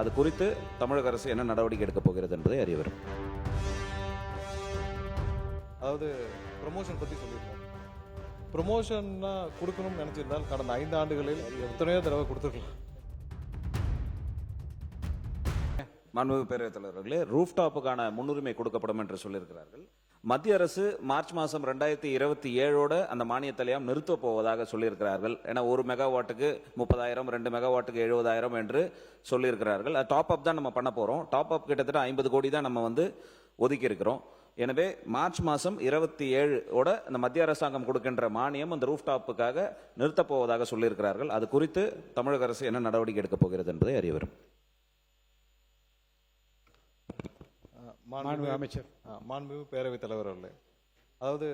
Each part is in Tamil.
அது குறித்து தமிழக அரசு என்ன நடவடிக்கை எடுக்கப் போகிறது என்பதை அறிய வரும். அதாவது ப்ரொமோஷன் பற்றி சொல்லியிருக்காங்க. ப்ரொமோஷன்னா கொடுக்கணும்னு நினச்சிருந்தால் கடந்த 5 ஆண்டுகளில் எத்தனையோ தடவை கொடுத்துருக்கலாம். மாண்புமிகு பேரவைத் தலைவர்களே, ரூஃப்டாப்புக்கான முன்னுரிமை கொடுக்கப்படும் என்று சொல்லியிருக்கிறார்கள். மத்திய அரசு மார்ச் மாதம் 2027 அந்த மானியத்தலையம் நிறுத்தப் போவதாக சொல்லியிருக்கிறார்கள். ஏன்னா 1 மெகாவாட்டுக்கு 30,000, 2 மெகாவாட்டுக்கு 70,000 என்று சொல்லியிருக்கிறார்கள். அது டாப் அப் தான் நம்ம பண்ண போகிறோம். டாப் அப் கிட்டத்தட்ட 50 கோடி தான் நம்ம ஒதுக்கி இருக்கிறோம். எனவே மார்ச் மாதம் 27 அந்த மத்திய அரசாங்கம் கொடுக்கின்ற மானியம் அந்த ரூஃப்டாப்புக்காக நிறுத்தப் போவதாக சொல்லியிருக்கிறார்கள். அது குறித்து தமிழக அரசு என்ன நடவடிக்கை எடுக்கப் போகிறது என்பதை அறிய வரும். அமைச்சர், மாண்புமிகு பேரவைத் தலைவர் அவர்களே, அதாவது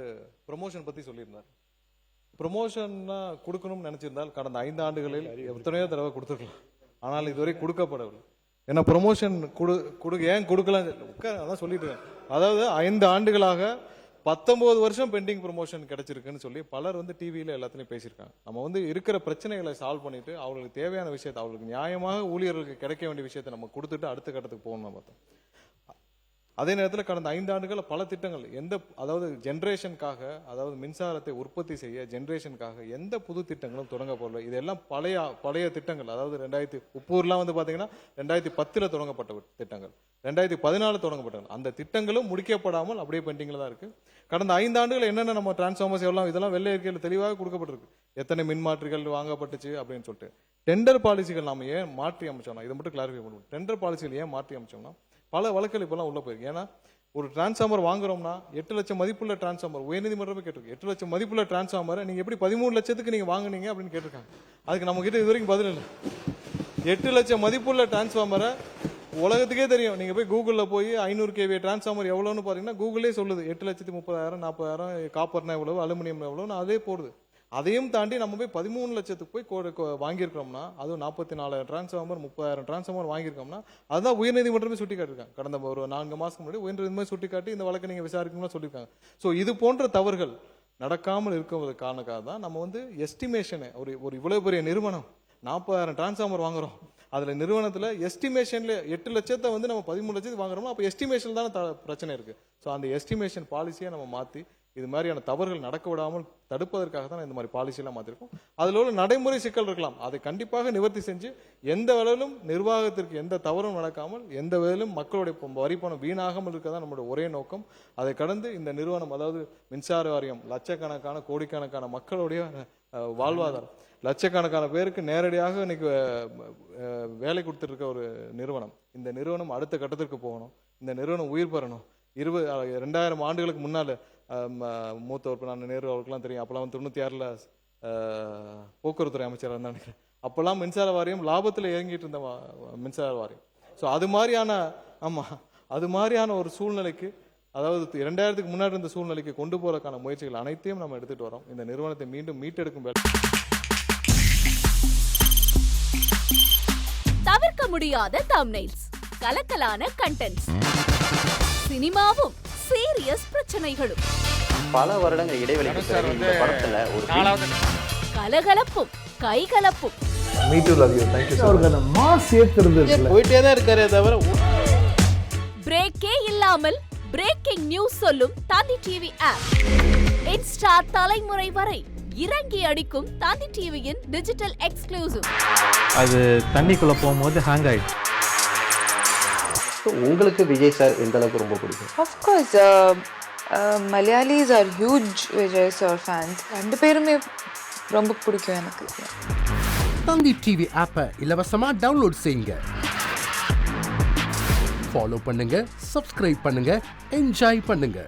ப்ரொமோஷன் பற்றி சொல்லியிருந்தார். ப்ரொமோஷன்னா கொடுக்கணும்னு நினச்சிருந்தால் கடந்த 5 ஆண்டுகளில் எத்தனையோ தடவை கொடுத்துருக்கலாம். ஆனால் இதுவரை கொடுக்கப்படவில்லை. ஏன்னா ப்ரொமோஷன் ஏன் கொடுக்கல அதான் சொல்லிட்டு இருக்கேன். அதாவது 5 ஆண்டுகளாக 19 வருஷம் பெண்டிங் ப்ரொமோஷன் கிடைச்சிருக்குன்னு சொல்லி பலர் டிவியில் எல்லாத்துலையும் பேசியிருக்காங்க. நம்ம இருக்கிற பிரச்சனைகளை சால்வ் பண்ணிட்டு அவங்களுக்கு தேவையான விஷயத்தை, அவங்களுக்கு நியாயமாக ஊழியர்களுக்கு கிடைக்க வேண்டிய விஷயத்தை நம்ம கொடுத்துட்டு அடுத்த கட்டத்துக்கு போகணும் பார்த்தோம். அதே நேரத்தில் கடந்த 5 ஆண்டுகள் பல திட்டங்கள் அதாவது ஜென்ரேஷனுக்காக, அதாவது மின்சாரத்தை உற்பத்தி செய்ய ஜென்ரேஷனுக்காக எந்த புது திட்டங்களும் தொடங்கப்படல. இதெல்லாம் பழைய திட்டங்கள். அதாவது உப்பூர்லாம் பார்த்தீங்கன்னா 2010 தொடங்கப்பட்ட திட்டங்கள், 2014 தொடங்கப்பட்டது. அந்த திட்டங்களும் முடிக்கப்படாமல் அப்படியே பெண்டிங்கில் தான் இருக்கு. கடந்த 5 ஆண்டுகள் என்னென்ன நம்ம டிரான்ஸ்ஃபார்மர்ஸ் எல்லாம் இதெல்லாம் வெள்ளை அறிக்கையில் தெளிவாக கொடுக்கப்பட்டிருக்கு. எத்தனை மின்மாற்றிகள் வாங்கப்பட்டுச்சு அப்படின்னு சொல்லிட்டு. டெண்டர் பாலிசிகள் நாம ஏன் மாற்றி அமைச்சோம்னா, இதை மட்டும் கிளாரிஃபை பண்ணுவோம். டெண்டர் பாலிசிகள் ஏன் மாற்றி அமைச்சோம்னா பல வழக்குகள் இப்பெல்லாம் உள்ள போயிருக்கு. ஏன்னா ஒரு டிரான்ஸ்ஃபார்மர் வாங்குறோம்னா 8 லட்சம் மதிப்புள்ள டிரான்ஸ்ஃபார்மர், உயர்நீதிமன்றமே கேட்டிருக்கு. 8 லட்சம் மதிப்புள்ள டிரான்ஸ்ஃபார்மரை நீங்க எப்படி 13 லட்சத்துக்கு நீங்க வாங்குனீங்க அப்படின்னு கேட்டிருக்காங்க. அதுக்கு நம்ம கிட்ட இது வரைக்கும் பதில் இல்லை. 8 லட்சம் மதிப்புள்ள டிரான்ஸ்ஃபார்மரை உலகத்துக்கே தெரியும். நீங்க போய் கூகுளில் போய் 500 kVA டிரான்ஸ்ஃபார்மர் எவ்வளோன்னு பாத்தீங்கன்னா கூகுளே சொல்லுது. 8,30,000, 40,000, காப்பர்னா எவ்வளவு, அலுமினியம் எவ்வளோன்னு அதே போடுது. அதையும் தாண்டி நம்ம போய் 13 லட்சத்துக்கு போய் வாங்கியிருக்கோம்னா, அதுவும் 44,000 டிரான்ஸ்ஃபார்மர், 30,000 டிரான்ஸ்ஃபார்மர் வாங்கியிருக்கோம்னா அதுதான் உயர்நீதிமன்றமே சுட்டி காட்டிருக்காங்க. கடந்த ஒரு 4 மாசத்துக்கு முன்னாடி உயர்நீதிமன்றம் சுட்டி காட்டி இந்த வழக்கை நீங்க விசாரிக்கணும்னு சொல்லியிருக்காங்க. ஸோ இது போன்ற தவறுகள் நடக்காமல் இருக்கிறது காரணக்காக தான் நம்ம எஸ்டிமேஷனை ஒரு இவ்வளவு பெரிய நிறுவனம் 40,000 டிரான்ஸ்ஃபார்மர் வாங்குறோம். அதுல நிறுவனத்துல எஸ்டிமேஷன்ல 8 லட்சத்தை நம்ம 13 லட்சத்துக்கு வாங்குறோம்னா அப்போ எஸ்டிமேஷன் தானே பிரச்சனை இருக்கு. ஸோ அந்த எஸ்டிமேஷன் பாலிசியை நம்ம மாற்றி இது மாதிரியான தவறுகள் நடக்க விடாமல் தடுப்பதற்காக தான் இந்த மாதிரி பாலிசியெல்லாம் மாற்றிருக்கோம். அதில் உள்ள நடைமுறை சிக்கல் இருக்கலாம், அதை கண்டிப்பாக நிவர்த்தி செஞ்சு எந்த வேலையிலும் நிர்வாகத்திற்கு எந்த தவறும் நடக்காமல், எந்த வேலையிலும் மக்களுடைய வரி பணம் வீணாகாமல் இருக்கதான் நம்மளுடைய ஒரே நோக்கம். அதை கடந்து இந்த நிறுவனம், அதாவது மின்சார வாரியம், லட்சக்கணக்கான கோடிக்கணக்கான மக்களுடைய வாழ்வாதாரம், லட்சக்கணக்கான பேருக்கு நேரடியாக இன்னைக்கு வேலை கொடுத்துட்டு இருக்க ஒரு நிறுவனம். இந்த நிறுவனம் அடுத்த கட்டத்திற்கு போகணும். இந்த நிறுவனம் உயிர் பெறணும். 2000 ஆண்டுகளுக்கு முன்னால மூத்த நான் நேரு அவருக்குலாம் தெரியும். அப்பெல்லாம் 96ல் போக்குவரத்துறை அமைச்சராக இருந்தா நினைக்கிறேன். அப்பெல்லாம் மின்சார வாரியம் லாபத்தில் இறங்கிட்டு இருந்த மின்சார வாரியம். ஸோ அது மாதிரியான ஒரு சூழ்நிலைக்கு, அதாவது 2000க்கு முன்னாடி இருந்த சூழ்நிலைக்கு கொண்டு போறதுக்கான முயற்சிகள் அனைத்தையும் நம்ம எடுத்துட்டு வரோம். இந்த நிறுவனத்தை மீண்டும் மீட்டெடுக்கும் வேலை. தவிர்க்க முடியாத தம்ப்நெயில்ஸ், கலக்கலான கண்டென்ட்ஸ், சினிமாவும் சீரியஸ் பிரச்சனைகளும், பல வருடங்கள் இடைவெளிக்கு பிறகு இந்த படத்துல ஒரு கலகலப்பும் கைகலப்பும், போயிட்டே தான் இருக்காரே தவிர பிரேக்கே இல்லாமல் பிரேக்கிங் நியூஸ் சொல்லும் தந்தி டிவி ஆப். இன்ஸ்டா தலைமுறை வரை இறங்கி அடிக்கும் தந்தி டிவியின் டிஜிட்டல் எக்ஸ்க்ளூசிவ். அது தண்ணிக்குள்ள போகும்போது ஹேங் ஆயிடுச்சு. உங்களுக்கு விஜய் சார் எந்த அளவுக்கு ரொம்ப பிடிக்கும்? Of course, Malayalis are huge Vijay sir fans. 2 பேருமே ரொம்ப பிடிக்கும் எனக்கு. தந்தி டிவி ஆப்பை இலவசமா டவுன்லோட் செய்யுங்க. ஃபாலோ பண்ணுங்க, சப்ஸ்கிரைப் பண்ணுங்க, என்ஜாய் பண்ணுங்க.